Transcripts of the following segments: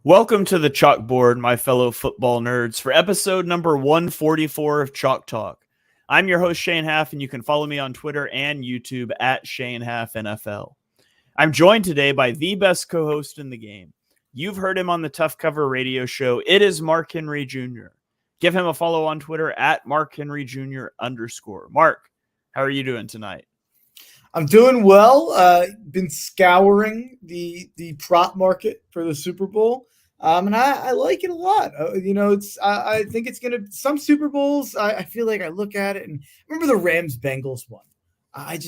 Welcome to the chalkboard, my fellow football nerds, for episode number 144 of Chalk Talk. I'm your host, Shane Haff, and you can follow me on Twitter and YouTube at Shane Haff NFL. I'm joined today by the best co-host in the game. You've heard him on the Tough Cover radio show. It is Mark Henry Jr. Give him a follow on Twitter at Mark Henry Jr. _. Mark, how are you doing tonight? I'm doing well. Been scouring the prop market for the Super Bowl, and I like it a lot. I think it's gonna some Super Bowls. I feel like I look at it and remember the Rams Bengals one. I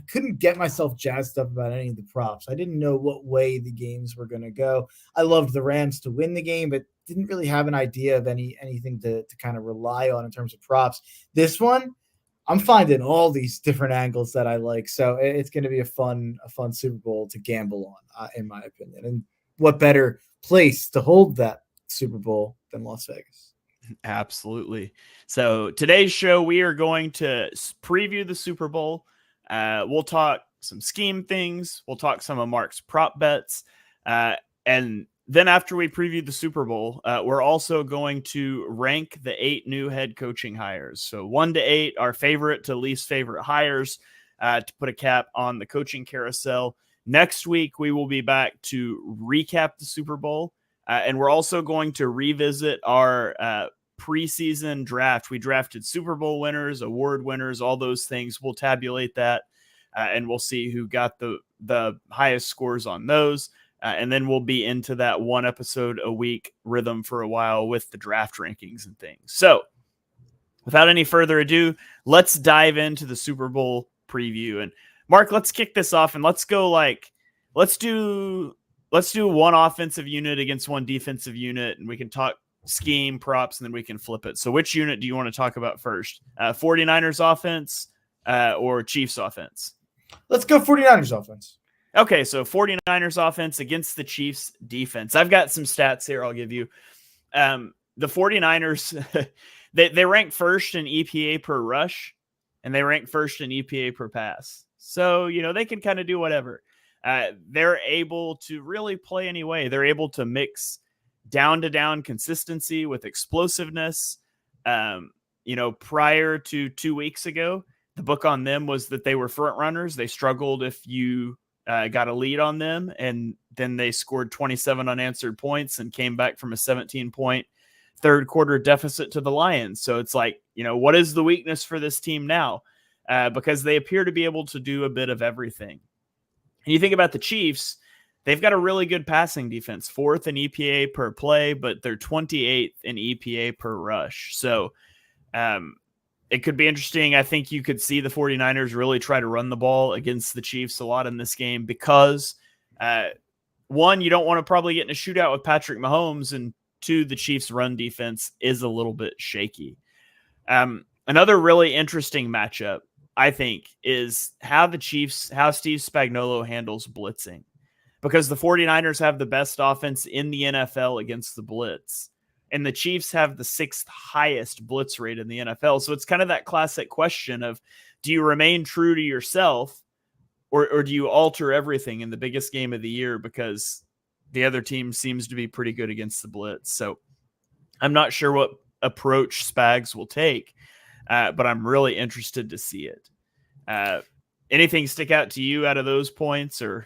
couldn't get myself jazzed up about any of the props. I didn't know what way the games were gonna go. I loved the Rams to win the game, but didn't really have an idea of anything to kind of rely on in terms of props. This one, I'm finding all these different angles that I like, so it's going to be a fun Super Bowl to gamble on, in my opinion. And what better place to hold that Super Bowl than Las Vegas? Absolutely. So today's show, we are going to preview the Super Bowl. We'll talk some scheme things. We'll talk some of Mark's prop bets, and then after we preview the Super Bowl, we're also going to rank the 8 new head coaching hires. So 1 to 8, our favorite to least favorite hires, to put a cap on the coaching carousel. Next week, we will be back to recap the Super Bowl. And we're also going to revisit our preseason draft. We drafted Super Bowl winners, award winners, all those things. We'll tabulate that, and we'll see who got the highest scores on those. And then we'll be into that 1 episode a week rhythm for a while with the draft rankings and things. So without any further ado, let's dive into the Super Bowl preview. And Mark, let's kick this off and let's do one offensive unit against one defensive unit, and we can talk scheme, props, and then we can flip it. So which unit do you want to talk about first? 49ers offense or Chiefs offense? Let's go 49ers offense. Okay, so 49ers offense against the Chiefs defense. I've got some stats here I'll give you. The 49ers, they rank first in EPA per rush, and they rank first in EPA per pass. So, they can kind of do whatever. They're able to really play any way. They're able to mix down-to-down consistency with explosiveness. Prior to 2 weeks ago, the book on them was that they were front runners. They struggled if you got a lead on them, and then they scored 27 unanswered points and came back from a 17-point third quarter deficit to the Lions. So it's like, what is the weakness for this team now? Because they appear to be able to do a bit of everything. And you think about the Chiefs, they've got a really good passing defense, 4th in EPA per play, but they're 28th in EPA per rush. So it could be interesting. I think you could see the 49ers really try to run the ball against the Chiefs a lot in this game because, 1, you don't want to probably get in a shootout with Patrick Mahomes, and 2, the Chiefs' run defense is a little bit shaky. Another really interesting matchup, I think, is how Steve Spagnuolo handles blitzing, because the 49ers have the best offense in the NFL against the blitz, and the Chiefs have the 6th highest blitz rate in the NFL. So it's kind of that classic question of, do you remain true to yourself or do you alter everything in the biggest game of the year because the other team seems to be pretty good against the blitz? So I'm not sure what approach Spags will take, but I'm really interested to see it. Anything stick out to you out of those points, or?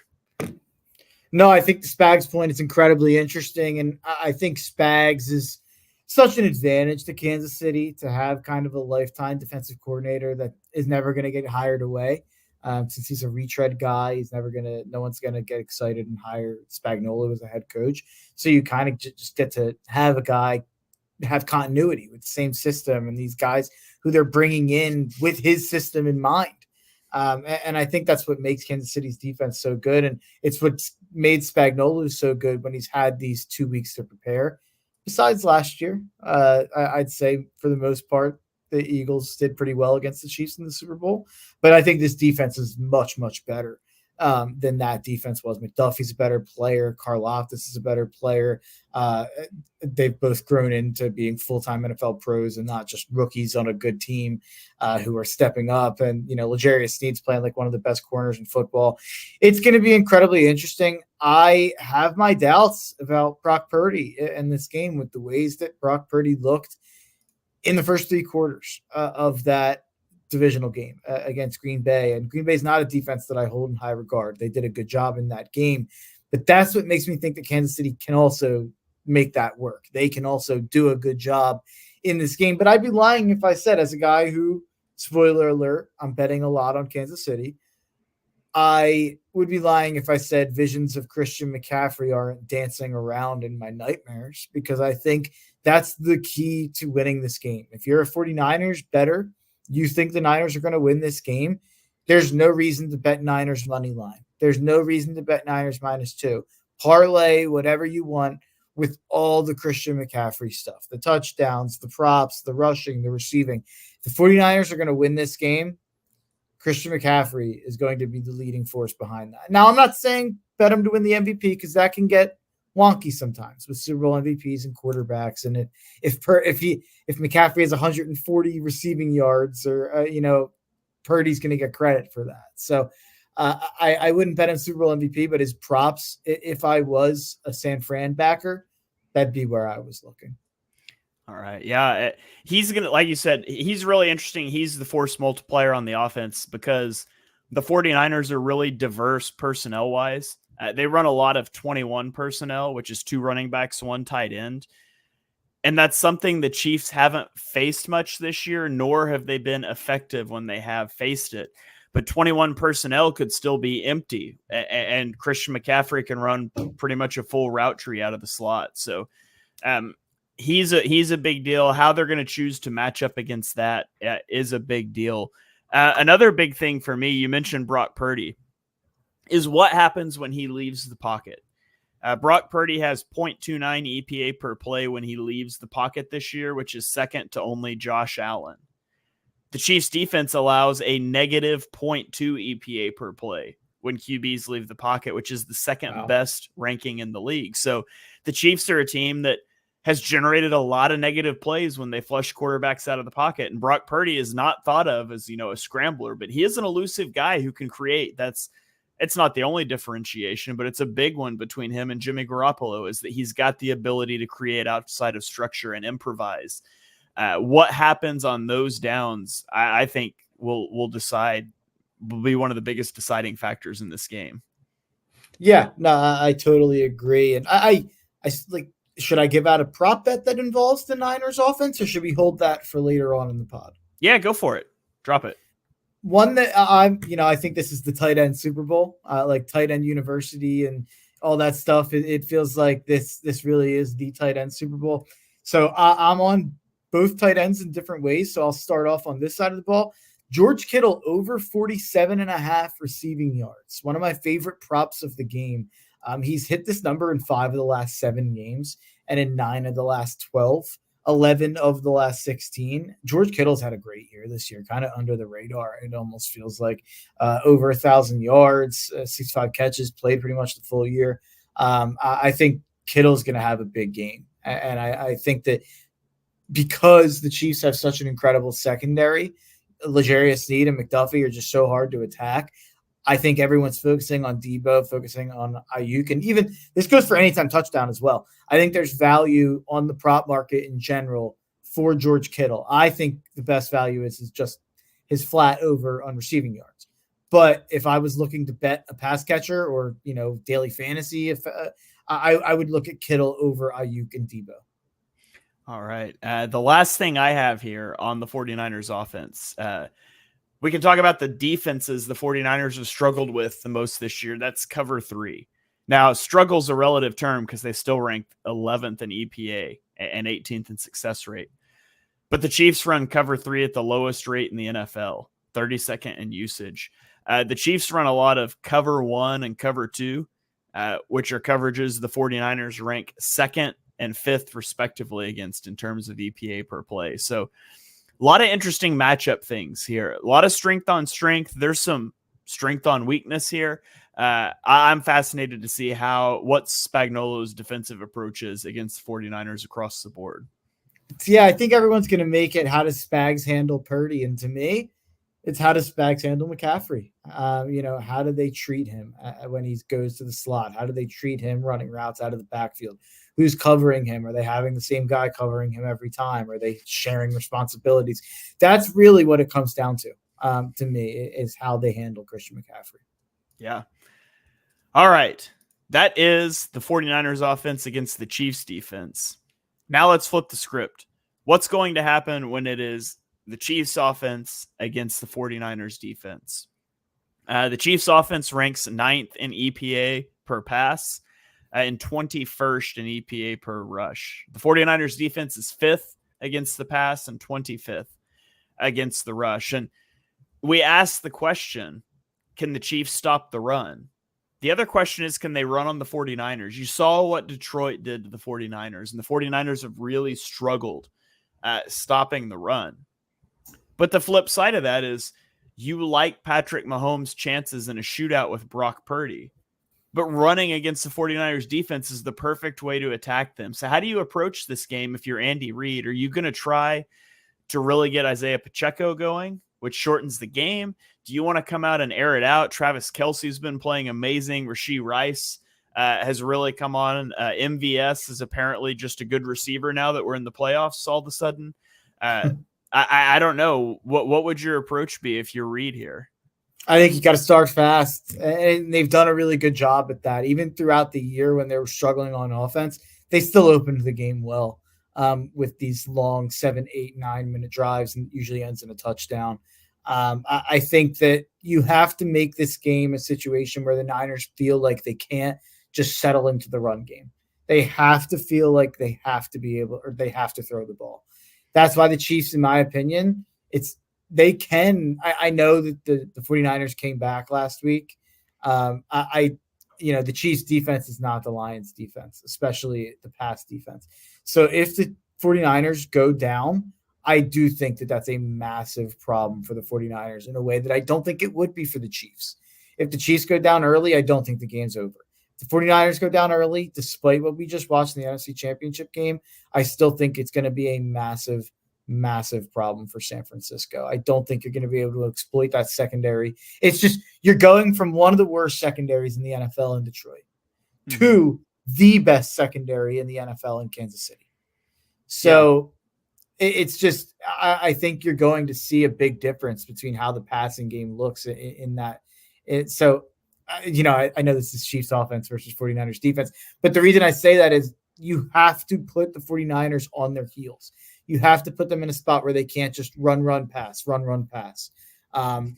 No, I think the Spags point is incredibly interesting, and I think Spags is such an advantage to Kansas City to have kind of a lifetime defensive coordinator that is never going to get hired away. Since he's a retread guy, no one's going to get excited and hire Spagnuolo as a head coach. So you kind of just get to have a guy have continuity with the same system and these guys who they're bringing in with his system in mind. And I think that's what makes Kansas City's defense so good. And it's what's made Spagnuolo so good when he's had these 2 weeks to prepare. Besides last year, I'd say for the most part, the Eagles did pretty well against the Chiefs in the Super Bowl. But I think this defense is much, much better. than that defense was. McDuffie's a better player. Karlaftis is a better player. They've both grown into being full-time NFL pros and not just rookies on a good team who are stepping up. And, L'Jarius Sneed's playing like one of the best corners in football. It's going to be incredibly interesting. I have my doubts about Brock Purdy in this game with the ways that Brock Purdy looked in the first three quarters of that divisional game against Green Bay. And Green Bay is not a defense that I hold in high regard. They did a good job in that game. But that's what makes me think that Kansas City can also make that work. They can also do a good job in this game. But I'd be lying if I said, as a guy who, spoiler alert, I'm betting a lot on Kansas City, I would be lying if I said visions of Christian McCaffrey aren't dancing around in my nightmares, because I think that's the key to winning this game. If you're a 49ers bettor, you think the Niners are going to win this game, there's no reason to bet Niners money line. There's no reason to bet Niners -2. Parlay whatever you want with all the Christian McCaffrey stuff, the touchdowns, the props, the rushing, the receiving. If the 49ers are going to win this game, Christian McCaffrey is going to be the leading force behind that. Now, I'm not saying bet him to win the MVP, because that can get wonky sometimes with Super Bowl MVPs and quarterbacks. And if McCaffrey has 140 receiving yards, or Purdy's going to get credit for that. So I wouldn't bet him Super Bowl MVP, but his props, if I was a San Fran backer, that'd be where I was looking. All right. Yeah. He's going to, like you said, he's really interesting. He's the force multiplier on the offense because the 49ers are really diverse personnel wise. They run a lot of 21 personnel, which is 2 running backs, 1 tight end. And that's something the Chiefs haven't faced much this year, nor have they been effective when they have faced it. But 21 personnel could still be empty, and Christian McCaffrey can run pretty much a full route tree out of the slot. So he's a big deal. How they're going to choose to match up against that is a big deal. Another big thing for me, you mentioned Brock Purdy, is what happens when he leaves the pocket. Brock Purdy has 0.29 EPA per play when he leaves the pocket this year, which is second to only Josh Allen. The Chiefs defense allows a negative 0.2 EPA per play when QBs leave the pocket, which is the second best ranking in the league. So the Chiefs are a team that has generated a lot of negative plays when they flush quarterbacks out of the pocket. And Brock Purdy is not thought of as, a scrambler, but he is an elusive guy who can create. It's not the only differentiation, but it's a big one between him and Jimmy Garoppolo, is that he's got the ability to create outside of structure and improvise. What happens on those downs, I think will be one of the biggest deciding factors in this game. Yeah, no, I totally agree. And I like, should I give out a prop bet that involves the Niners offense, or should we hold that for later on in the pod? Yeah, go for it. Drop it. One that I think this is the tight end Super Bowl, like tight end university and all that stuff. It feels like this really is the tight end Super Bowl. So I'm on both tight ends in different ways. So I'll start off on this side of the ball. George Kittle over 47.5 receiving yards. One of my favorite props of the game. He's hit this number in 5 of the last 7 games and in 9 of the last 12. 11 of the last 16. George Kittle's had a great year this year, kind of under the radar. It almost feels like over 1,000 yards, 65 catches, played pretty much the full year. I think Kittle's going to have a big game. And I think that because the Chiefs have such an incredible secondary, L'Jarius Sneed and McDuffie are just so hard to attack. I think everyone's focusing on Debo, focusing on Ayuk, and even this goes for anytime touchdown as well. I think there's value on the prop market in general for George Kittle. I think the best value is just his flat over on receiving yards. But if I was looking to bet a pass catcher or, daily fantasy, if I would look at Kittle over Ayuk and Debo. All right. The last thing I have here on the 49ers offense, we can talk about the defenses the 49ers have struggled with the most this year. That's cover 3. Now, struggle's a relative term because they still ranked 11th in EPA and 18th in success rate. But the Chiefs run cover 3 at the lowest rate in the NFL, 32nd in usage. The Chiefs run a lot of cover 1 and cover 2, which are coverages the 49ers rank 2nd and 5th respectively against in terms of EPA per play. So a lot of interesting matchup things here. A lot of strength on strength. There's some strength on weakness here. I'm fascinated to see what Spagnuolo's defensive approach is against the 49ers across the board. Yeah, I think everyone's going to make it how does Spags handle Purdy, and to me, it's how does Spags handle McCaffrey? How do they treat him when he goes to the slot? How do they treat him running routes out of the backfield? Who's covering him? Are they having the same guy covering him every time? Are they sharing responsibilities? That's really what it comes down to me, is how they handle Christian McCaffrey. Yeah. All right. That is the 49ers offense against the Chiefs defense. Now let's flip the script. What's going to happen when it is the Chiefs offense against the 49ers defense? The Chiefs offense ranks 9th in EPA per pass and 21st in EPA per rush. The 49ers defense is 5th against the pass and 25th against the rush. And we asked the question, can the Chiefs stop the run? The other question is, can they run on the 49ers? You saw what Detroit did to the 49ers, and the 49ers have really struggled at stopping the run. But the flip side of that is you like Patrick Mahomes' chances in a shootout with Brock Purdy, but running against the 49ers defense is the perfect way to attack them. So how do you approach this game if you're Andy Reid? Are you going to try to really get Isaiah Pacheco going, which shortens the game? Do you want to come out and air it out? Travis Kelce's been playing amazing. Rashee Rice has really come on. MVS is apparently just a good receiver now that we're in the playoffs all of a sudden. I don't know. What would your approach be if you're Reid here? I think you got to start fast, and they've done a really good job at that. Even throughout the year when they were struggling on offense, they still opened the game well with these long 7, 8, 9-minute drives, and usually ends in a touchdown. I think that you have to make this game a situation where the Niners feel like they can't just settle into the run game. They have to feel like they have to be able, or they have to throw the ball. That's why the Chiefs, in my opinion, they can. I know that the 49ers came back last week. The Chiefs defense is not the Lions defense, especially the pass defense. So if the 49ers go down, I do think that that's a massive problem for the 49ers in a way that I don't think it would be for the Chiefs. If the Chiefs go down early, I don't think the game's over. If the 49ers go down early, despite what we just watched in the NFC Championship game, I still think it's going to be a massive, massive problem for San Francisco. I don't think you're going to be able to exploit that secondary. It's just you're going from one of the worst secondaries in the NFL in Detroit to the best secondary in the NFL in Kansas City. So it's just I think you're going to see a big difference between how the passing game looks in that. I know this is Chiefs offense versus 49ers defense, but the reason I say that is you have to put the 49ers on their heels. You have to put them in a spot where they can't just run, pass,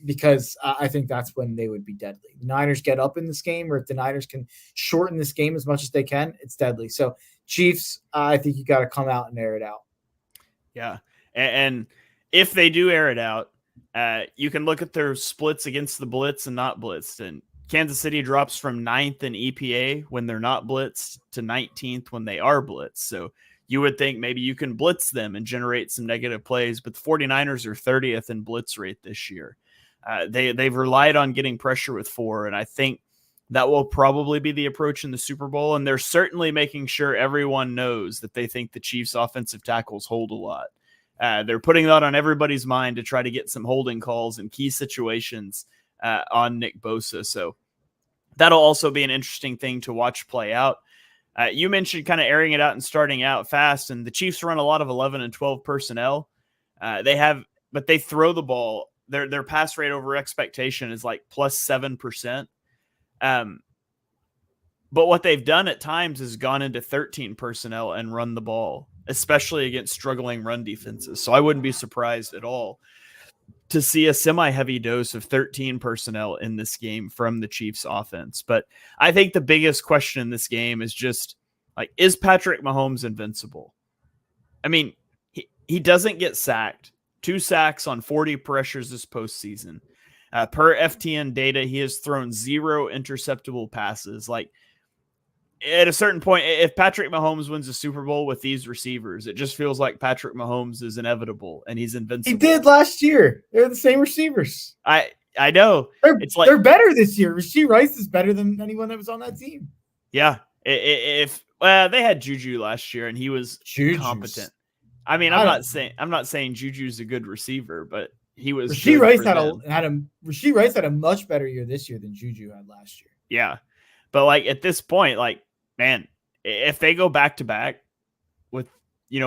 because I think that's when they would be deadly. The Niners get up in this game, or if the Niners can shorten this game as much as they can, it's deadly. So Chiefs, I think you got to come out and air it out. Yeah. And if they do air it out, you can look at their splits against the blitz and not blitzed. And Kansas City drops from 9th in EPA when they're not blitzed to 19th when they are blitzed. So you would think maybe you can blitz them and generate some negative plays, but the 49ers are 30th in blitz rate this year. They've relied on getting pressure with 4, and I think that will probably be the approach in the Super Bowl. And they're certainly making sure everyone knows that they think the Chiefs offensive tackles hold a lot. They're putting that on everybody's mind to try to get some holding calls in key situations on Nick Bosa. So that'll also be an interesting thing to watch play out. You mentioned kind of airing it out and starting out fast, and the Chiefs run a lot of 11 and 12 personnel. But they throw the ball. Their pass rate over expectation is like plus 7%. But what they've done at times is gone into 13 personnel and run the ball, especially against struggling run defenses. So I wouldn't be surprised at all to see a semi-heavy dose of 13 personnel in this game from the Chiefs offense. But I think the biggest question in this game is just like, is Patrick Mahomes invincible? I mean, he doesn't get sacked. 2 sacks on 40 pressures this postseason. Per FTN data, he has thrown 0 interceptable passes. Like, at a certain point, if Patrick Mahomes wins a Super Bowl with these receivers, it just feels like Patrick Mahomes is inevitable and he's invincible. He did last year. They're the same receivers. I I know. It's like they're better this year. Rasheed Rice is better than anyone that was on that team. Yeah. If they had Juju last year and he was competent. I mean, I'm not saying Juju's a good receiver, but he was Rasheed Rice Rasheed Rice had a much better year this year than Juju had last year. Yeah. But like at this point, like, man, if they go back to back with,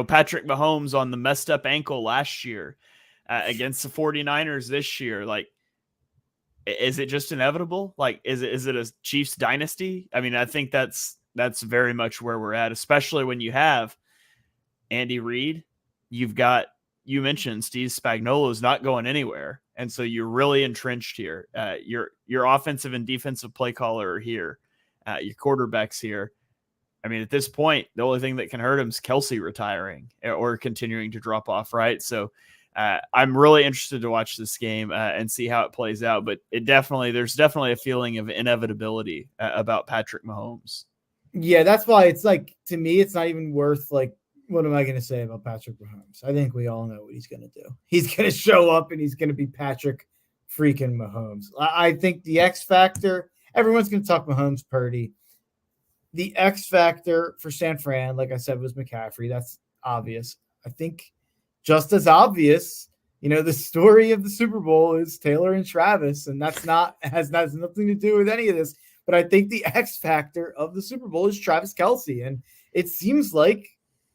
Patrick Mahomes on the messed up ankle last year against the 49ers this year, like, is it just inevitable? Like, is it a Chiefs dynasty? I mean, I think that's very much where we're at, especially when you have Andy Reid. You mentioned Steve Spagnuolo's not going anywhere. And so you're really entrenched here. Your offensive and defensive play caller are here. Your quarterback's here. I mean, at this point, the only thing that can hurt him is Kelsey retiring or continuing to drop off, right? So I'm really interested to watch this game and see how it plays out. But there's definitely a feeling of inevitability about Patrick Mahomes. Yeah, that's why it's like, to me, it's not even worth like, what am I going to say about Patrick Mahomes? I think we all know what he's going to do. He's going to show up and he's going to be Patrick freaking Mahomes. I think the X factor, everyone's going to talk Mahomes, Purdy. The X factor for San Fran, like I said, was McCaffrey. That's obvious. I think just as obvious, the story of the Super Bowl is Taylor and Travis, and has nothing to do with any of this. But I think the X factor of the Super Bowl is Travis Kelce, and it seems like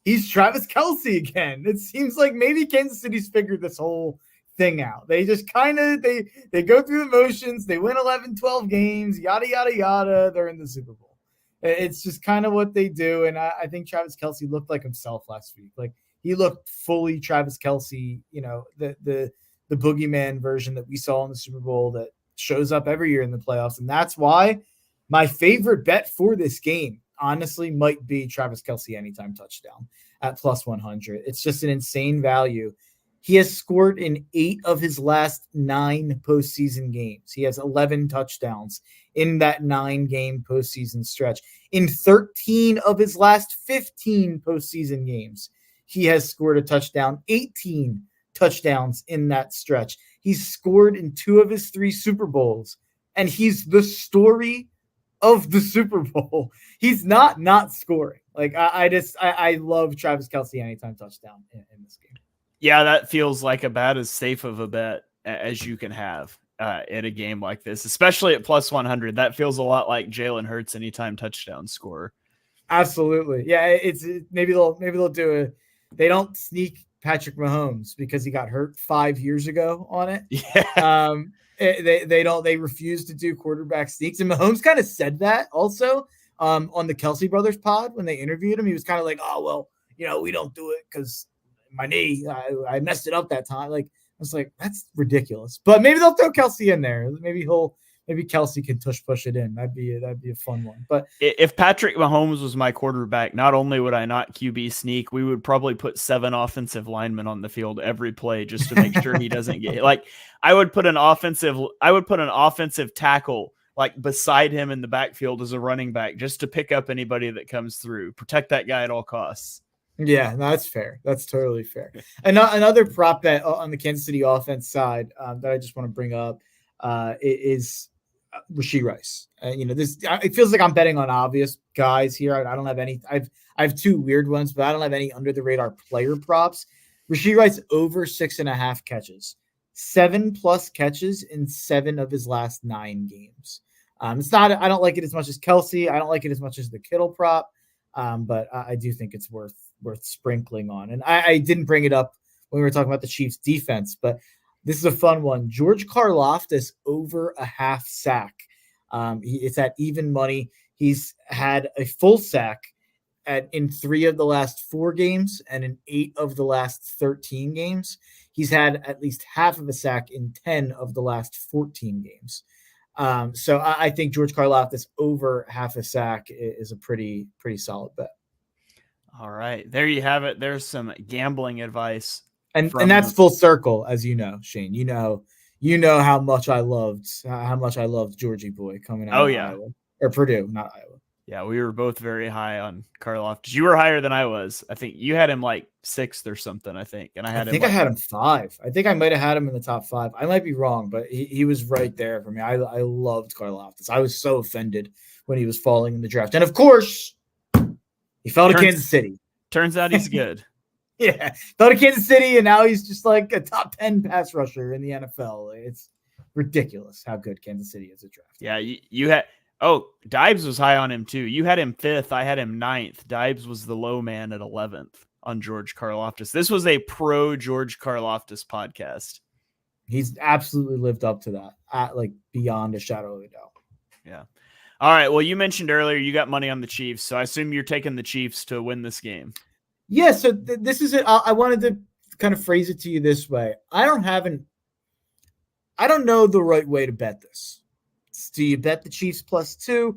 he's Travis Kelce again. It seems like maybe Kansas City's figured this whole thing out. They just kind of they go through the motions. They win 11, 12 games, yada yada yada. They're in the Super Bowl. It's just kind of what they do, and I think Travis Kelce looked like himself last week. Like, he looked fully Travis Kelce, the boogeyman version that we saw in the Super Bowl that shows up every year in the playoffs. And that's why my favorite bet for this game, honestly, might be Travis Kelce anytime touchdown at plus 100. It's just an insane value. He has scored in 8 of his last 9 postseason games. He has 11 touchdowns in that 9-game postseason stretch. In 13 of his last 15 postseason games, he has scored a touchdown, 18 touchdowns in that stretch. He's scored in 2 of his 3 Super Bowls, and he's the story of the Super Bowl. He's not scoring. Like, I love Travis Kelce anytime touchdown in this game. Yeah, that feels like about as safe of a bet as you can have in a game like this, especially at plus 100. That feels a lot like Jalen Hurts anytime touchdown scorer. Absolutely. Yeah, maybe they'll do they don't sneak Patrick Mahomes because he got hurt 5 years ago on it. Yeah. They refuse to do quarterback sneaks. And Mahomes kind of said that also on the Kelsey Brothers pod when they interviewed him. He was kind of like, oh, well, we don't do it because my knee, I messed it up that time. Like, I was like, that's ridiculous. But maybe they'll throw Kelsey in there. Maybe Kelsey can push it in. That'd be a fun one. But if Patrick Mahomes was my quarterback, not only would I not QB sneak, we would probably put 7 offensive linemen on the field every play just to make sure he doesn't get hit. Like, I would put an offensive tackle like beside him in the backfield as a running back just to pick up anybody that comes through. Protect that guy at all costs. Yeah, no, that's fair. That's totally fair. Another prop bet on the Kansas City offense side that I just want to bring up is Rasheed Rice. It feels like I'm betting on obvious guys here. I don't have any. I have 2 weird ones, but I don't have any under the radar player props. Rasheed Rice over 6.5 catches, 7+ catches in 7 of his last 9 games. It's not. I don't like it as much as Kelsey. I don't like it as much as the Kittle prop. But I do think it's worth sprinkling on. And I didn't bring it up when we were talking about the Chiefs defense, but this is a fun one. George Karlaftis over a half sack. It's at even money. He's had a full sack in 3 of the last 4 games and in 8 of the last 13 games. He's had at least half of a sack in 10 of the last 14 games. So I think George Karlaftis over half a sack is a pretty solid bet. All right, there you have it. There's some gambling advice, and that's full circle, as you know, Shane. You know how much I loved Georgie boy coming out. Oh of yeah, Iowa. Or Purdue, not Iowa. Yeah, we were both very high on Karlaftis. You were higher than I was. I think you had him like 6th or something, I think. And I I had him think I like, had him 5. I think I might have had him in the top 5. I might be wrong, but he was right there for me. I loved Karlaftis. I was so offended when he was falling in the draft. And of course, he fell to Kansas City. Turns out he's good. Yeah, fell to Kansas City, and now he's just like a top 10 pass rusher in the NFL. It's ridiculous how good Kansas City is at draft. Yeah, you had Dibes was high on him too. You had him 5th. I had him 9th. Dibes was the low man at 11th on George Karlaftis. This was a pro George Karlaftis podcast. He's absolutely lived up to that, like beyond a shadow of a doubt. Yeah. All right. Well, you mentioned earlier you got money on the Chiefs, so I assume you're taking the Chiefs to win this game. Yeah. So this is it. I wanted to kind of phrase it to you this way. I don't know the right way to bet this. Do you bet the Chiefs +2?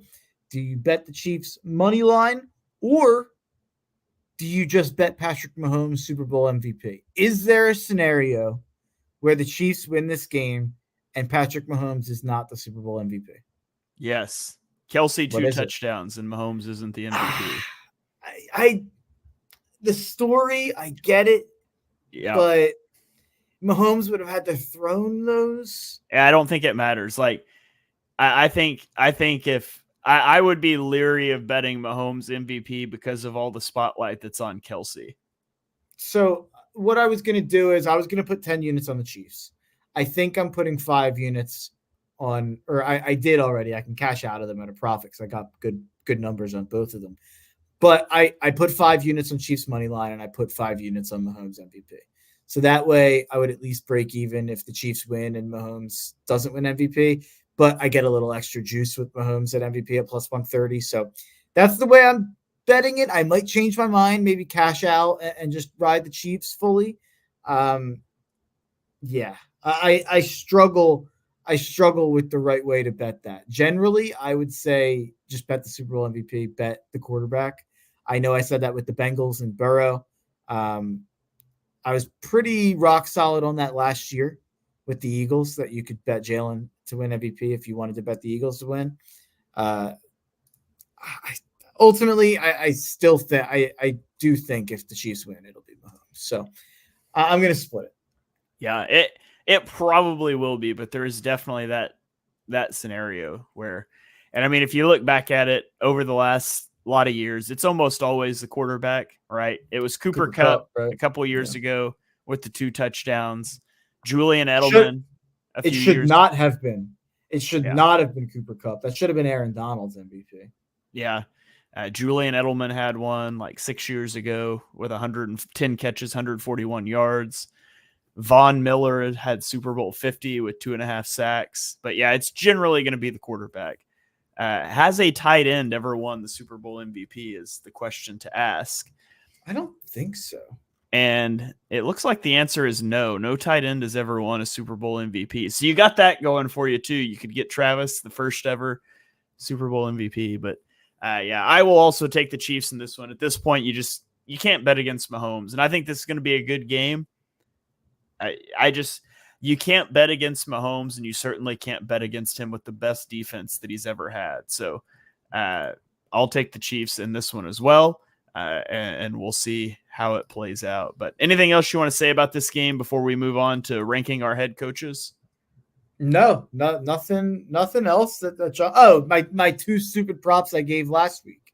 Do you bet the Chiefs money line? Or do you just bet Patrick Mahomes Super Bowl MVP? Is there a scenario where the Chiefs win this game and Patrick Mahomes is not the Super Bowl MVP? Yes. Kelsey 2 touchdowns and Mahomes isn't the MVP. The story, I get it. Yeah. But Mahomes would have had to thrown those. I don't think it matters. Like, I think if I would be leery of betting Mahomes MVP because of all the spotlight that's on Kelsey. So what I was going to do is I was going to put 10 units on the Chiefs. I think I'm putting 5 units on, or I did already. I can cash out of them at a profit because I got good numbers on both of them. But I put 5 units on Chiefs money line and I put 5 units on Mahomes MVP. So that way I would at least break even if the Chiefs win and Mahomes doesn't win MVP. But I get a little extra juice with Mahomes at MVP at +130. So that's the way I'm betting it. I might change my mind, maybe cash out and just ride the Chiefs fully. Yeah, I struggle with the right way to bet that. Generally, I would say just bet the Super Bowl MVP, bet the quarterback. I know I said that with the Bengals and Burrow. I was pretty rock solid on that last year with the Eagles, that you could bet Jalen to win MVP if you wanted to bet the Eagles to win. Ultimately, I still think I do think if the Chiefs win, it'll be Mahomes. So I'm going to split it. Yeah, it probably will be, but there is definitely that scenario where, and I mean, if you look back at it over the last lot of years, it's almost always the quarterback, right? It was Cooper Kupp right? A couple of years ago with the 2 touchdowns. Julian Edelman. It should not have been. It should not have been Cooper Kupp. That should have been Aaron Donald's MVP. Yeah. Julian Edelman had one like 6 years ago with 110 catches, 141 yards. Von Miller had Super Bowl 50 with 2.5 sacks. But yeah, it's generally going to be the quarterback. Has a tight end ever won the Super Bowl MVP is the question to ask. I don't think so. And it looks like the answer is no. No tight end has ever won a Super Bowl MVP. So you got that going for you too. You could get Travis, the first ever Super Bowl MVP. But yeah, I will also take the Chiefs in this one. At this point, you can't bet against Mahomes. And I think this is going to be a good game. You can't bet against Mahomes, and you certainly can't bet against him with the best defense that he's ever had. So I'll take the Chiefs in this one as well. And we'll see how it plays out. But anything else you want to say about this game before we move on to ranking our head coaches? No, nothing else. My 2 stupid props I gave last week.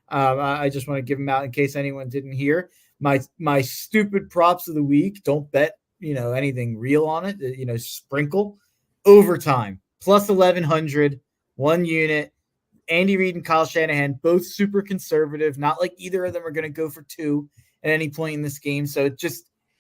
I just want to give them out in case anyone didn't hear. My stupid props of the week. Don't bet anything real on it. Sprinkle overtime +1100, 1 unit. Andy Reid and Kyle Shanahan, both super conservative. Not like either of them are going to go for 2 at any point in this game. So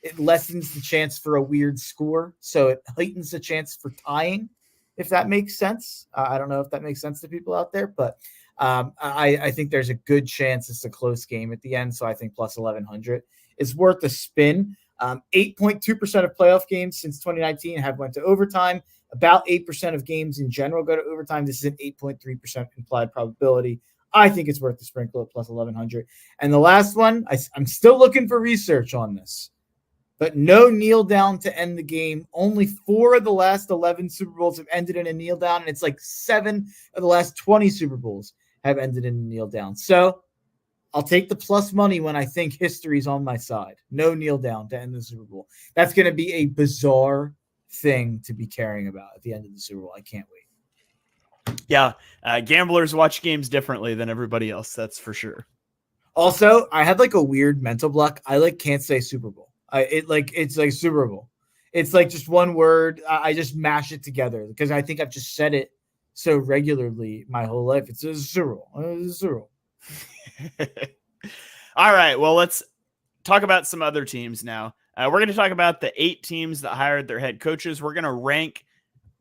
it lessens the chance for a weird score. So it heightens the chance for tying, if that makes sense. I don't know if that makes sense to people out there, but I think there's a good chance it's a close game at the end. So I think +1100 is worth a spin. 8.2% of playoff games since 2019 have went to overtime. About 8% of games in general go to overtime. This is an 8.3% implied probability. I think it's worth the sprinkle at +1100. And the last one, I'm still looking for research on this, but no kneel down to end the game. Only 4 of the last 11 Super Bowls have ended in a kneel down, and it's like 7 of the last 20 Super Bowls have ended in a kneel down. So I'll take the plus money when I think history's on my side. No kneel down to end the Super Bowl. That's going to be a bizarre thing to be caring about at the end of the Super Bowl. I can't wait. Yeah, gamblers watch games differently than everybody else. That's for sure. Also, I had like a weird mental block. I like can't say Super Bowl. It's like Super Bowl. It's like just one word. I just mash it together because I think I've just said it so regularly my whole life. It's a Super Bowl. It's a Super Bowl. All right. Well, let's talk about some other teams now. We're going to talk about the 8 teams that hired their head coaches. We're going to rank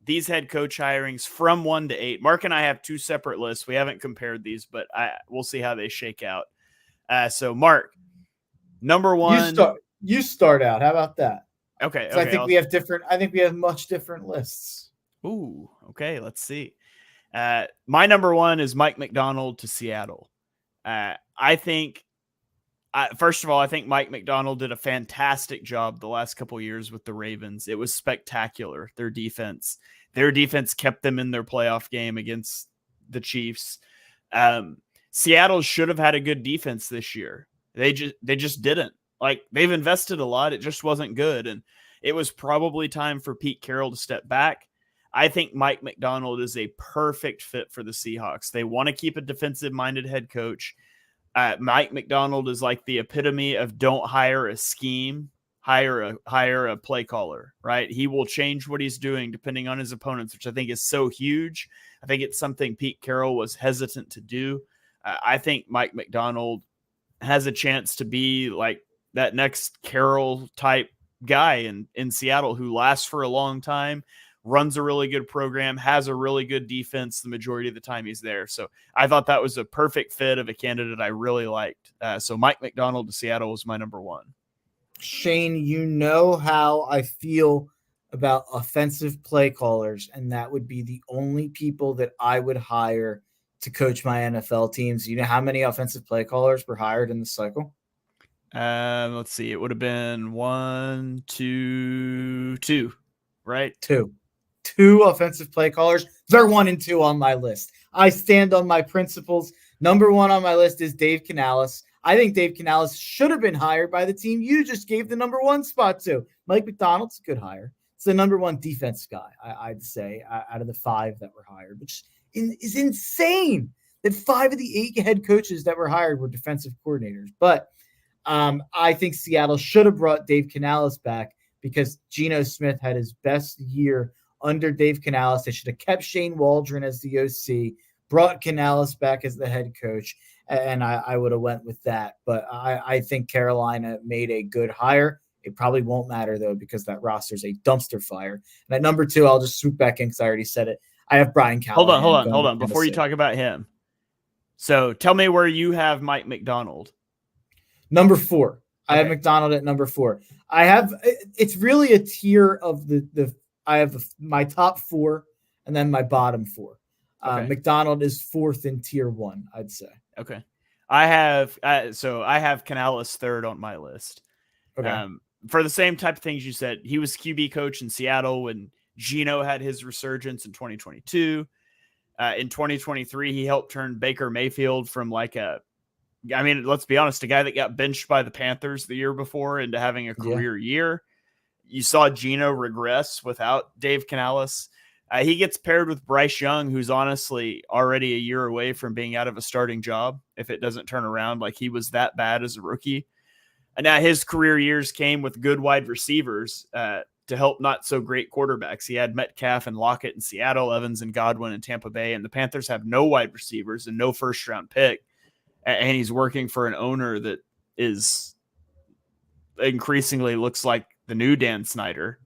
these head coach hirings from 1 to 8. Mark and I have 2 separate lists. We haven't compared these, but we'll see how they shake out. So, Mark, number 1. You start out. How about that? Okay. I think we have different. I think we have much different lists. Ooh. Okay. Let's see. My number 1 is Mike Macdonald to Seattle. I think. First of all, I think Mike Macdonald did a fantastic job the last couple of years with the Ravens. It was spectacular. Their defense kept them in their playoff game against the Chiefs. Seattle should have had a good defense this year. They just didn't. Like, they've invested a lot. It just wasn't good. And it was probably time for Pete Carroll to step back. I think Mike Macdonald is a perfect fit for the Seahawks. They want to keep a defensive-minded head coach. Mike Macdonald is like the epitome of don't hire a scheme, hire a play caller, right? He will change what he's doing depending on his opponents, which I think is so huge. I think it's something Pete Carroll was hesitant to do. I think Mike Macdonald has a chance to be like that next Carroll type guy in Seattle who lasts for a long time, runs a really good program, has a really good defense the majority of the time he's there. So I thought that was a perfect fit of a candidate I really liked. So Mike Macdonald to Seattle was my number 1. Shane, you know how I feel about offensive play callers, and that would be the only people that I would hire to coach my NFL teams. You know how many offensive play callers were hired in the cycle? Let's see. It would have been 1, 2, right? Two offensive play callers. They're 1 and 2 on my list. I stand on my principles. Number 1 on my list is Dave Canales. I think Dave Canales should have been hired by the team you just gave the number 1 spot to. Mike Macdonald's a good hire. It's the number 1 defense guy, I'd say, out of the 5 that were hired, which is insane that 5 of the 8 head coaches that were hired were defensive coordinators. But I think Seattle should have brought Dave Canales back because Geno Smith had his best year under Dave Canales. They should have kept Shane Waldron as the OC, brought Canales back as the head coach, and I would have went with that. But I think Carolina made a good hire. It probably won't matter, though, because that roster is a dumpster fire. And at number 2, I'll just swoop back in because I already said it. I have Brian Callahan. Hold on. Before you talk about him. So tell me where you have Mike Macdonald. Number 4. Okay. I have Macdonald at number 4. It's really a tier of I have my top 4 and then my bottom 4. Okay. Macdonald is 4th in tier 1, I'd say. Okay. I have Canales 3rd on my list. Okay. For the same type of things you said, he was QB coach in Seattle when Geno had his resurgence in 2022. In 2023, he helped turn Baker Mayfield from let's be honest, a guy that got benched by the Panthers the year before into having a career year. You saw Geno regress without Dave Canales. He gets paired with Bryce Young, who's honestly already a year away from being out of a starting job if it doesn't turn around. Like, he was that bad as a rookie. And now his career years came with good wide receivers to help not so great quarterbacks. He had Metcalf and Lockett in Seattle, Evans and Godwin in Tampa Bay, and the Panthers have no wide receivers and no first-round pick. And he's working for an owner that is increasingly looks like the new Dan Snyder.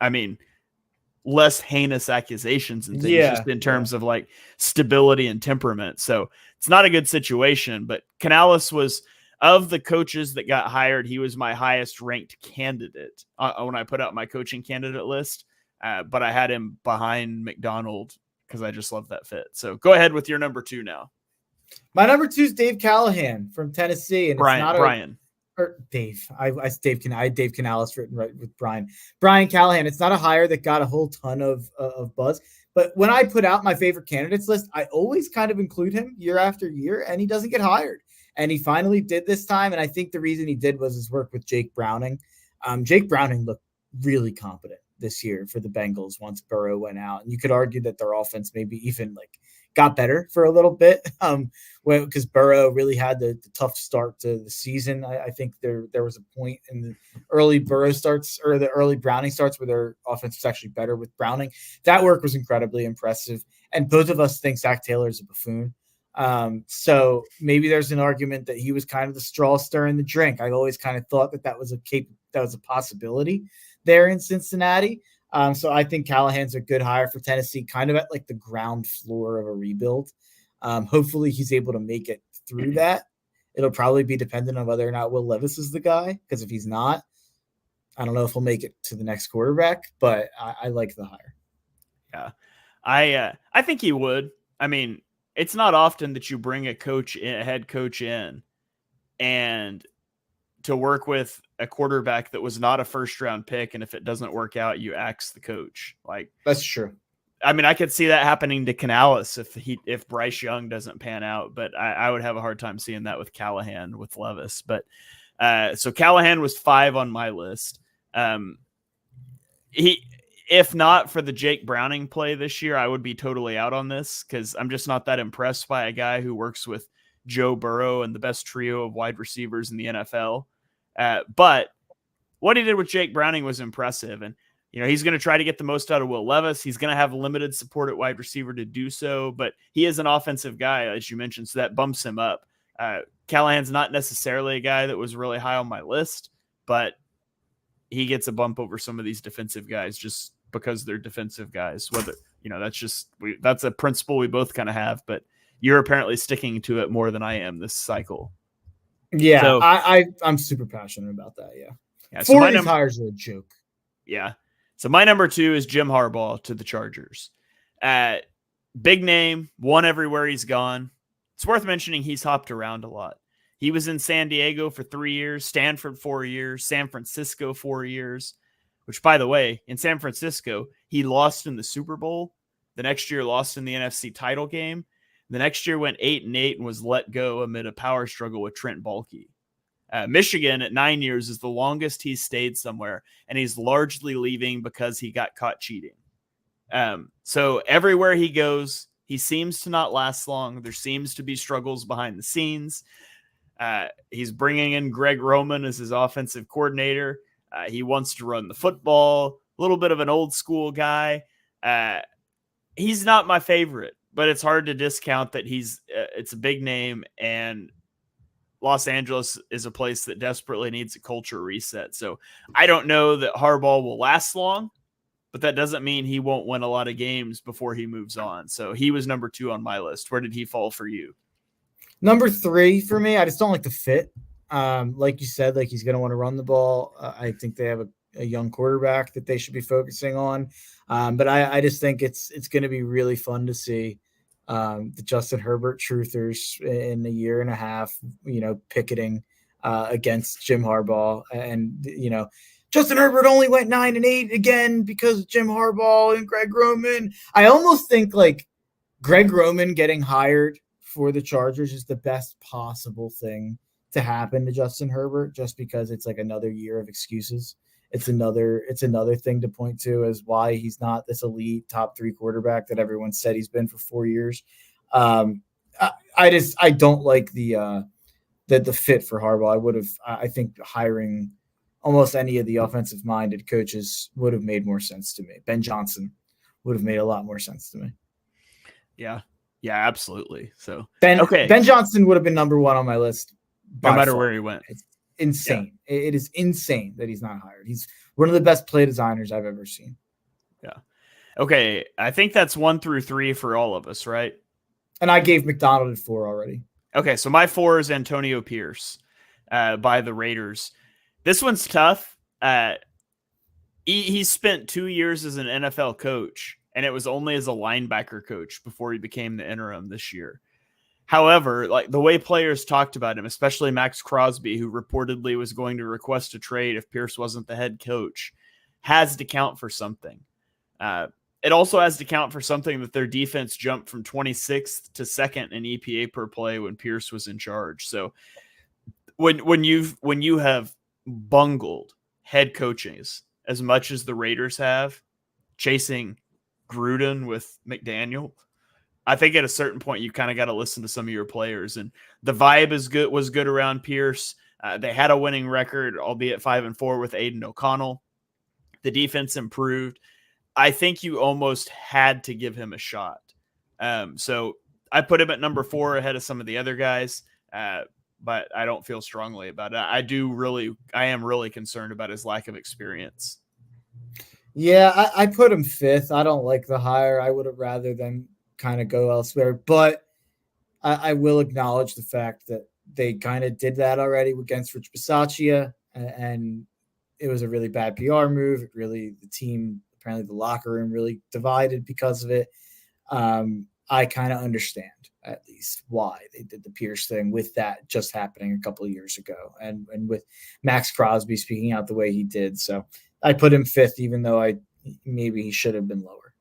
I mean, less heinous accusations and things just in terms of like stability and temperament. So it's not a good situation, but Canales was, of the coaches that got hired, he was my highest ranked candidate when I put out my coaching candidate list. But I had him behind Macdonald because I just love that fit. So go ahead with your number 2 now. My number 2 is Dave Callahan from Tennessee. And Brian. Dave. I had Dave Canales written right with Brian. Brian Callahan. It's not a hire that got a whole ton of buzz, But when I put out my favorite candidates list, I always kind of include him year after year, and he doesn't get hired. And he finally did this time. And I think the reason he did was his work with Jake Browning. Jake Browning looked really competent this year for the Bengals once Burrow went out. And you could argue that their offense maybe even got better for a little bit because Burrow really had the tough start to the season. I think there was a point in the early Burrow starts or the early Browning starts where their offense was actually better with Browning. That work was incredibly impressive. And both of us think Zach Taylor is a buffoon. So maybe there's an argument that he was kind of the straw stirring the drink. I always kind of thought that was a possibility there in Cincinnati. So I think Callahan's a good hire for Tennessee, kind of at the ground floor of a rebuild. Hopefully he's able to make it through that. It'll probably be dependent on whether or not Will Levis is the guy, because if he's not, I don't know if he'll make it to the next quarterback, but I like the hire. Yeah, I think he would. I mean, it's not often that you bring a head coach in and to work with a quarterback that was not a first round pick. And if it doesn't work out, you axe the coach. That's true. I mean, I could see that happening to Canales if Bryce Young doesn't pan out, but I would have a hard time seeing that with Callahan, with Levis. But so Callahan was 5 on my list. If not for the Jake Browning play this year, I would be totally out on this because I'm just not that impressed by a guy who works with Joe Burrow and the best trio of wide receivers in the NFL. But what he did with Jake Browning was impressive. And, he's going to try to get the most out of Will Levis. He's going to have limited support at wide receiver to do so, but he is an offensive guy, as you mentioned, so that bumps him up. Callahan's not necessarily a guy that was really high on my list, but he gets a bump over some of these defensive guys just because they're defensive guys. Whether, that's a principle we both kind of have, but you're apparently sticking to it more than I am this cycle. Yeah, so, I'm super passionate about that. Yeah. So my hires are a joke. Yeah. So my number 2 is Jim Harbaugh to the Chargers. Big name, won everywhere he's gone. It's worth mentioning he's hopped around a lot. He was in San Diego for 3 years, Stanford 4 years, San Francisco 4 years, which, by the way, in San Francisco, he lost in the Super Bowl. The next year lost in the NFC title game. The next year went 8-8 and was let go amid a power struggle with Trent Baalke. Michigan at 9 years is the longest he's stayed somewhere, and he's largely leaving because he got caught cheating. So everywhere he goes, he seems to not last long. There seems to be struggles behind the scenes. He's bringing in Greg Roman as his offensive coordinator. He wants to run the football, a little bit of an old school guy. He's not my favorite, but it's hard to discount that it's a big name, and Los Angeles is a place that desperately needs a culture reset. So I don't know that Harbaugh will last long, but that doesn't mean he won't win a lot of games before he moves on. So he was number 2 on my list. Where did he fall for you? Number 3 for me. I just don't like the fit. Like you said, he's going to want to run the ball. I think they have a young quarterback that they should be focusing on. But I just think it's going to be really fun to see the Justin Herbert truthers in a year and a half, picketing against Jim Harbaugh. And, Justin Herbert only went 9-8 again because of Jim Harbaugh and Greg Roman. I almost think Greg Roman getting hired for the Chargers is the best possible thing to happen to Justin Herbert, just because it's another year of excuses. It's another thing to point to as why he's not this elite top 3 quarterback that everyone said he's been for 4 years. I don't like the fit for Harbaugh. I think hiring almost any of the offensive minded coaches would have made more sense to me. Ben Johnson would have made a lot more sense to me. Yeah, absolutely. So Ben Johnson would have been number 1 on my list, no matter where he went. It's insane. Yeah. It is insane that he's not hired. He's one of the best play designers I've ever seen. Yeah. Okay. I think that's 1 through 3 for all of us, right? And I gave McDonald at 4 already. Okay. So my 4 is Antonio Pierce by the Raiders. This one's tough. He spent 2 years as an NFL coach, and it was only as a linebacker coach before he became the interim this year. However, the way players talked about him, especially Max Crosby, who reportedly was going to request a trade if Pierce wasn't the head coach, has to count for something. it also has to count for something that their defense jumped from 26th to second in EPA per play when Pierce was in charge. So when you have bungled head coaches as much as the Raiders have, chasing Gruden with McDaniel, I think at a certain point you kind of got to listen to some of your players. And the vibe was good around Pierce. They had a winning record, albeit 5-4 with Aiden O'Connell. The defense improved. I think you almost had to give him a shot. So I put him at number 4 ahead of some of the other guys, but I don't feel strongly about it. I am really concerned about his lack of experience. Yeah, I put him 5th. I don't like the hire. I would have rather them kind of go elsewhere, but I will acknowledge the fact that they kind of did that already against Rich Bisaccia, and it was a really bad PR move. The team, apparently the locker room really divided because of it. I kind of understand at least why they did the Pierce thing with that just happening a couple of years ago, and with Max Crosby speaking out the way he did. So I put him 5th, even though maybe he should have been lower.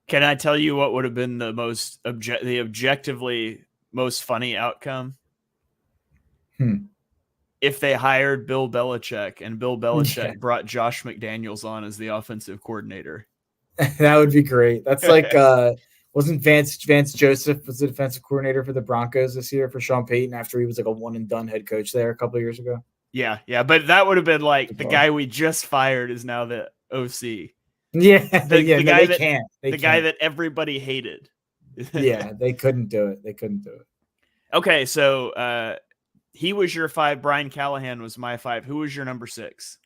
Can I tell you what would have been the objectively most funny outcome? If they hired Bill Belichick and Bill Belichick brought Josh McDaniels on as the offensive coordinator. That would be great. That's like, wasn't Vance Joseph was the defensive coordinator for the Broncos this year for Sean Payton after he was like a one and done head coach there a couple of years ago? Yeah. But that would have been like the guy we just fired is now the OC. Yeah, the guy guy that everybody hated. Yeah, they couldn't do it. Okay, so he was your 5. Brian Callahan was my 5. Who was your number 6?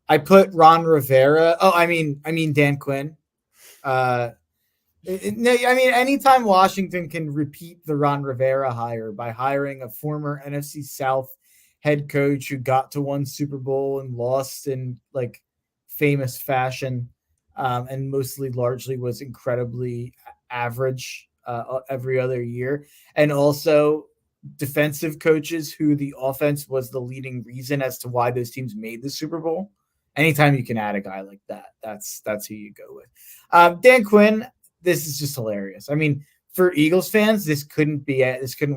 I put Ron Rivera. Oh, I mean Dan Quinn. Anytime Washington can repeat the Ron Rivera hire by hiring a former NFC South head coach who got to one Super Bowl and lost in like famous fashion, and largely was incredibly average every other year, and also defensive coaches who the offense was the leading reason as to why those teams made the Super Bowl. Anytime you can add a guy like that, that's who you go with. Dan Quinn, this is just hilarious. I mean, for Eagles fans, this couldn't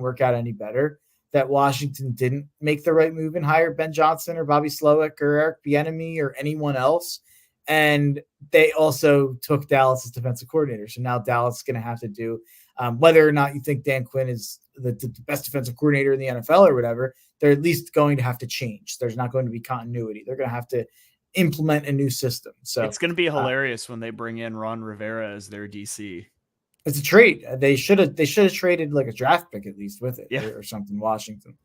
work out any better. That Washington didn't make the right move and hire Ben Johnson or Bobby Slowick or Eric Bieniemy or anyone else. And they also took Dallas as defensive coordinator. So now Dallas is going to have to do, whether or not you think Dan Quinn is the best defensive coordinator in the NFL or whatever, they're at least going to have to change. There's not going to be continuity. They're going to have to implement a new system. So it's going to be hilarious when they bring in Ron Rivera as their DC. It's a trade. They should have traded like a draft pick at least with it, or something. Washington.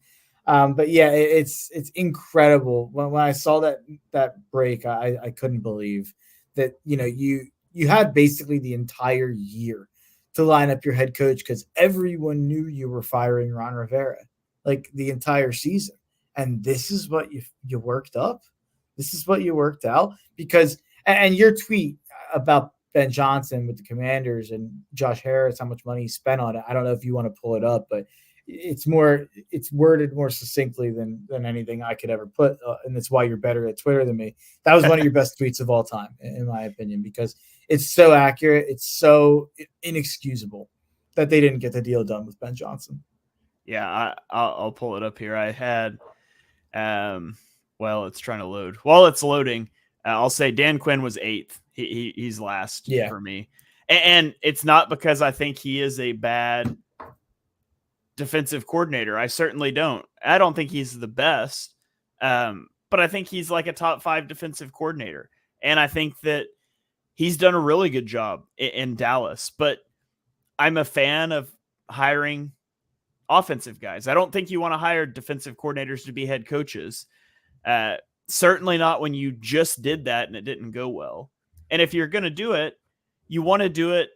But yeah, it's incredible. When I saw that break, I couldn't believe that, you had basically the entire year to line up your head coach because everyone knew you were firing Ron Rivera like the entire season. And this is what you worked up. This is what you worked out because, and your tweet about Ben Johnson with the Commanders and Josh Harris, how much money he spent on it. I don't know if you want to pull it up, but it's worded more succinctly than anything I could ever put. And that's why you're better at Twitter than me. That was one of your best tweets of all time, in my opinion, because it's so accurate. It's so inexcusable that they didn't get the deal done with Ben Johnson. Yeah, I'll pull it up here. I had, it's trying to load. While it's loading, I'll say Dan Quinn was 8th. He's last for me. And it's not because I think he is a bad defensive coordinator. I certainly don't. I don't think he's the best, but I think he's like a top 5 defensive coordinator. And I think that he's done a really good job in Dallas, but I'm a fan of hiring offensive guys. I don't think you want to hire defensive coordinators to be head coaches. Certainly not when you just did that and it didn't go well. And if you're going to do it, you want to do it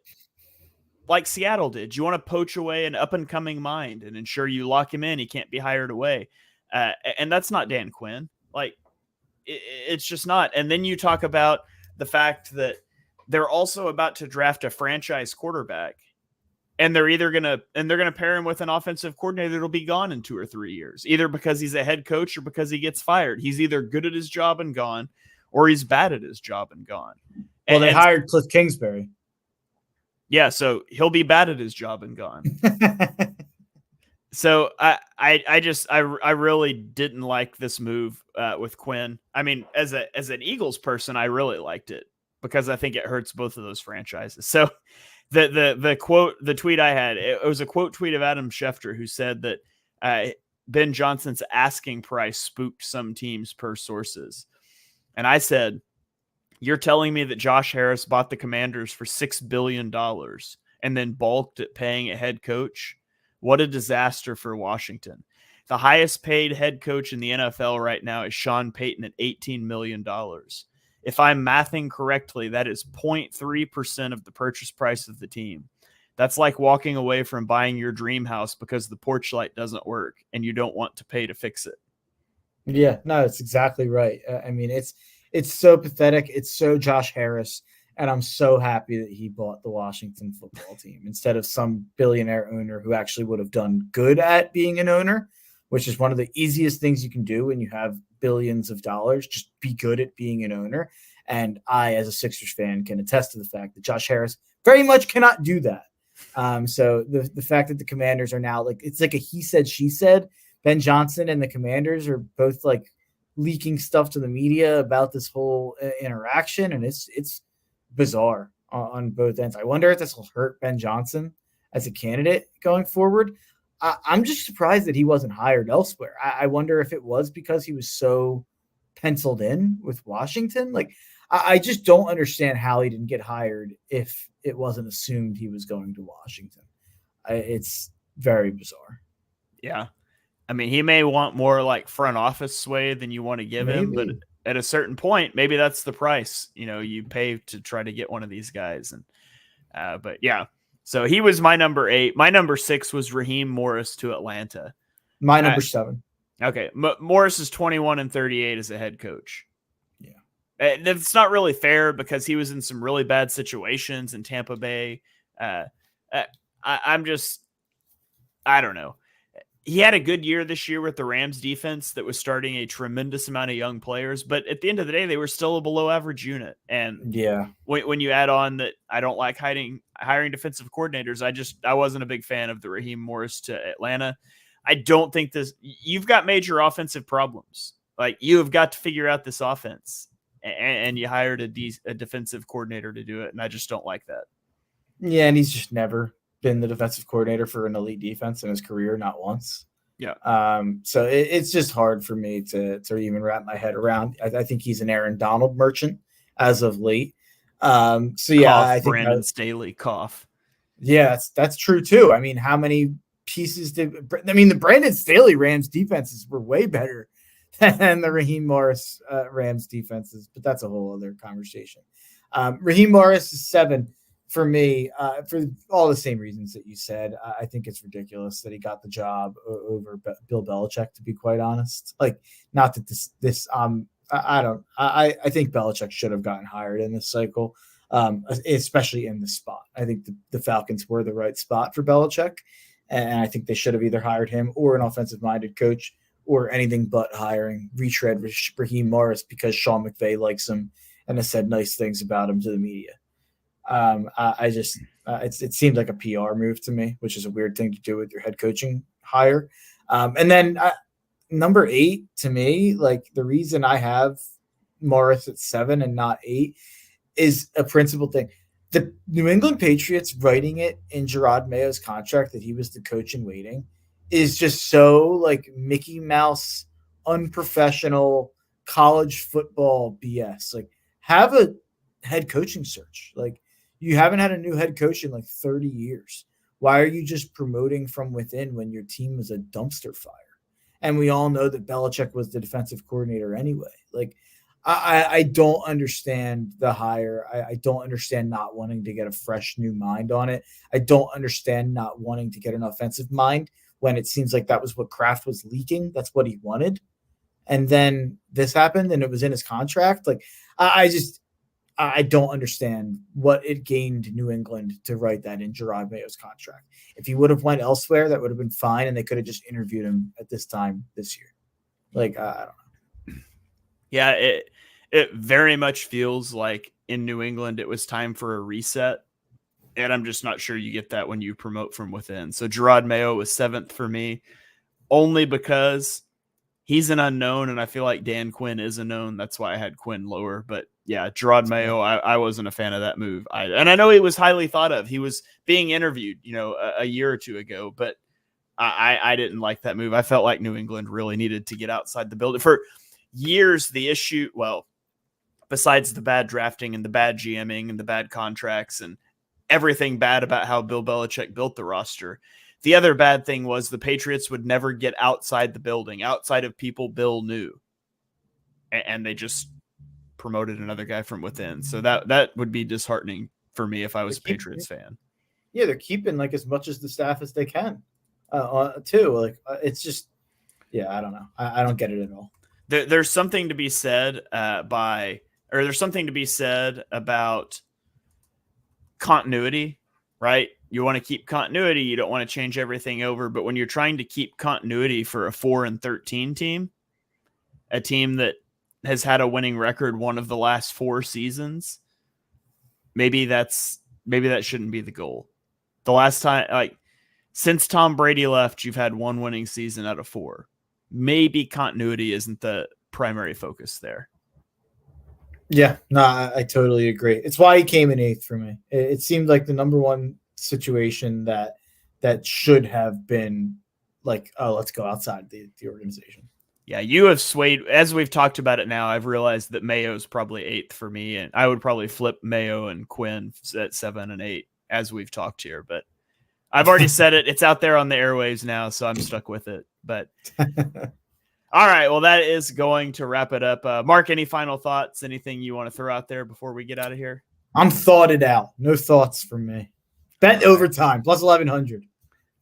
like Seattle did. You want to poach away an up-and-coming mind and ensure you lock him in. He can't be hired away. And that's not Dan Quinn. Like, it's just not. And then you talk about the fact that they're also about to draft a franchise quarterback. And they're going to pair him with an offensive coordinator that'll be gone in 2 or 3 years, either because he's a head coach or because he gets fired. He's either good at his job and gone, or he's bad at his job and gone. Well, they hired Cliff Kingsbury. Yeah, so he'll be bad at his job and gone. So I really didn't like this move with Quinn. I mean, as an Eagles person, I really liked it because I think it hurts both of those franchises. So the tweet I had, it was a quote tweet of Adam Schefter, who said that Ben Johnson's asking price spooked some teams per sources. And I said, you're telling me that Josh Harris bought the Commanders for $6 billion and then balked at paying a head coach? What a disaster for Washington. The highest paid head coach in the NFL right now is Sean Payton at $18 million. If I'm mathing correctly, that is 0.3% of the purchase price of the team. That's like walking away from buying your dream house because the porch light doesn't work and you don't want to pay to fix it. Yeah, no, it's exactly right. I mean, it's so pathetic. It's so Josh Harris. And I'm so happy that he bought the Washington football team instead of some billionaire owner who actually would have done good at being an owner, which is one of the easiest things you can do when you have billions of dollars. Just be good at being an owner. And I, as a Sixers fan, can attest to the fact that Josh Harris very much cannot do that. So the fact that the Commanders are now it's like a he said, she said. Ben Johnson and the Commanders are both like leaking stuff to the media about this whole interaction. And it's bizarre on both ends. I wonder if this will hurt Ben Johnson as a candidate going forward. I'm just surprised that he wasn't hired elsewhere. I wonder if it was because he was so penciled in with Washington. Like, I just don't understand how he didn't get hired if it wasn't assumed he was going to Washington. It's very bizarre. Yeah. I mean, he may want more like front office sway than you want to give him, but at a certain point, maybe that's the price, you pay to try to get one of these guys. And, but yeah, so he was my number 8. My number 6 was Raheem Morris to Atlanta. My number 7. Okay. Morris is 21-38 as a head coach. Yeah. That's not really fair because he was in some really bad situations in Tampa Bay. I don't know. He had a good year this year with the Rams defense that was starting a tremendous amount of young players, but at the end of the day, they were still a below average unit. And yeah, when you add on that, I don't like hiring defensive coordinators. I wasn't a big fan of the Raheem Morris to Atlanta. I don't think you've got major offensive problems. Like, you have got to figure out this offense, and you hired a defensive coordinator to do it. And I just don't like that. Yeah. And he's just never been the defensive coordinator for an elite defense in his career, not once. Yeah. So it's just hard for me to even wrap my head around. I think he's an Aaron Donald merchant as of late. So yeah, cough, I think Brandon Staley cough. Yeah, that's true too. I mean, how many pieces the Brandon Staley Rams defenses were way better than the Raheem Morris Rams defenses, but that's a whole other conversation. Raheem Morris is 7. For me, for all the same reasons that you said. I think it's ridiculous that he got the job over Bill Belichick, to be quite honest. Like, not that I think Belichick should have gotten hired in this cycle, especially in this spot. I think the Falcons were the right spot for Belichick, and I think they should have either hired him or an offensive-minded coach, or anything but hiring retread Raheem Morris because Sean McVay likes him and has said nice things about him to the media. It seemed like a PR move to me, which is a weird thing to do with your head coaching hire. And then number 8 to me, like, the reason I have Morris at 7 and not 8 is a principal thing. The New England Patriots writing it in Gerard Mayo's contract that he was the coach in waiting is just so like Mickey Mouse, unprofessional college football BS. Like, have a head coaching search. Like, you haven't had a new head coach in like 30 years. Why are you just promoting from within when your team was a dumpster fire? And we all know that Belichick was the defensive coordinator anyway. Like, I don't understand the hire. I don't understand not wanting to get a fresh new mind on it. I don't understand not wanting to get an offensive mind when it seems like that was what Kraft was leaking. That's what he wanted. And then this happened and it was in his contract. Like, I don't understand what it gained New England to write that in Gerard Mayo's contract. If he would have went elsewhere, that would have been fine, and they could have just interviewed him at this time this year. Like, I don't know. Yeah, it very much feels like in New England it was time for a reset. And I'm just not sure you get that when you promote from within. So Gerard Mayo was 7th for me, only because he's an unknown, and I feel like Dan Quinn is a known. That's why I had Quinn lower. But yeah, Gerard Mayo, I wasn't a fan of that move. And I know he was highly thought of. He was being interviewed, a year or two ago, but I didn't like that move. I felt like New England really needed to get outside the building. For years, the issue, well, besides the bad drafting and the bad GMing and the bad contracts and everything bad about how Bill Belichick built the roster, the other bad thing was the Patriots would never get outside the building, outside of people Bill knew. And they just promoted another guy from within. So that would be disheartening for me if I was a Patriots fan. Yeah, they're keeping like as much as the staff as they can, too. Like it's just, yeah, I don't know. I don't get it at all. There's something to be said there's something to be said about continuity, right? You want to keep continuity. You don't want to change everything over. But when you're trying to keep continuity for a 4-13 team, a team that has had a winning record one of the last 4 seasons, maybe that shouldn't be the goal. The last time, since Tom Brady left, you've had 1 winning season out of 4. Maybe continuity isn't the primary focus there. Yeah, no, I totally agree. It's why he came in 8th for me. It seemed like the number one situation that should have been like, oh, let's go outside the organization. Yeah, you have swayed. As we've talked about it now, I've realized that Mayo's probably 8th for me, and I would probably flip Mayo and Quinn at 7 and 8 as we've talked here. But I've already said it. It's out there on the airwaves now, so I'm stuck with it. But all right, well, that is going to wrap it up. Mark, any final thoughts? Anything you want to throw out there before we get out of here? I'm thoughted out. No thoughts from me. Bet overtime plus 1,100.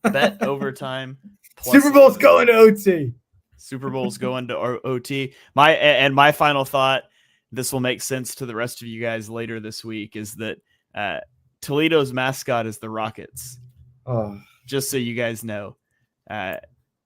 Bet overtime. Super Bowl's going to OT. Super Bowl's going to OT. My final thought, this will make sense to the rest of you guys later this week, is that Toledo's mascot is the Rockets. Oh. Just so you guys know.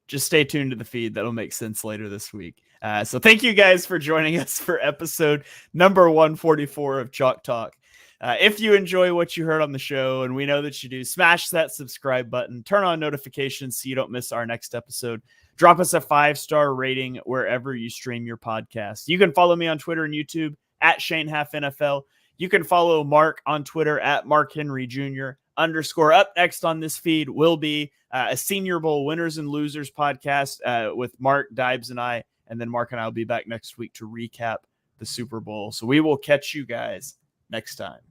Just stay tuned to the feed. That'll make sense later this week. So thank you guys for joining us for episode number 144 of Chalk Talk. If you enjoy what you heard on the show, and we know that you do, smash that subscribe button, turn on notifications so you don't miss our next episode. Drop us a 5-star rating wherever you stream your podcast. You can follow me on Twitter and YouTube at ShaneHalfNFL. You can follow Mark on Twitter at MarkHenry Jr. Up next on this feed will be a Senior Bowl winners and losers podcast with Mark, Dibes, and I. And then Mark and I will be back next week to recap the Super Bowl. So we will catch you guys next time.